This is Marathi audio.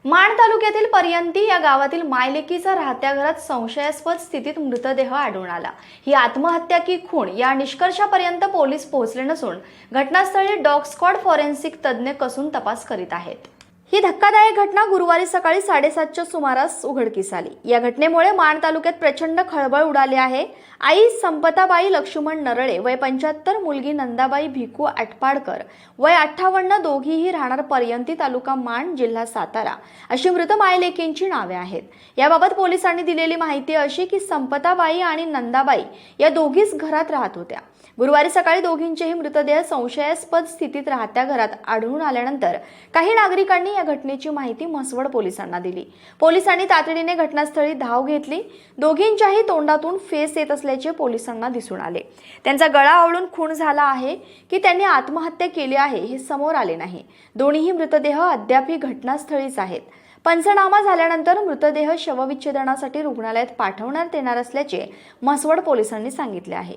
माण तालुक्यातील पर्यंती या गावातील मायलेकीचा राहत्या घरात संशयास्पद स्थितीत मृतदेह आढळून आला। ही आत्महत्या की खून या निष्कर्षापर्यंत पोलीस पोहोचले नसून घटनास्थळी डॉग स्क्वॉड फॉरेन्सिक तज्ञ कसून तपास करीत आहेत। ही धक्कादायक घटना गुरुवारी सकाळी 7:30च्या सुमारास उघडकीस आली। या घटनेमुळे माण तालुक्यात प्रचंड खळबळ उडाली आहे। आई संपताबाई लक्ष्मण नरळे वय 75, मुलगी नंदाबाई भिकू आटपाडकर वय 58, दोघीही राहणार पर्यंती, तालुका माण, जिल्हा सातारा अशी मृत मायलेकींची नावे आहेत। याबाबत पोलिसांनी दिलेली माहिती अशी की संपताबाई आणि नंदाबाई या दोघीच घरात राहत होत्या। गुरुवारी सकाळी दोघींचेही मृतदेह संशयास्पद स्थितीत राहत्या घरात आढळून आल्यानंतर काही नागरिकांनी या घटनेची माहिती म्हसवड पोलिसांना दिली। पोलिसांनी तातडीने घटनास्थळी धाव घेतली। दोघींच्याही तोंडातून फेस येत असल्याचे पोलिसांना दिसून आले। त्यांचा गळा आवळून खून झाला आहे की त्यांनी आत्महत्या केली आहे हे समोर आले नाही। दोन्हीही मृतदेह अद्यापही घटनास्थळीच आहेत। पंचनामा झाल्यानंतर मृतदेह शवविच्छेदनासाठी रुग्णालयात पाठवण्यात येणार असल्याचे म्हसवड पोलिसांनी सांगितले आहे।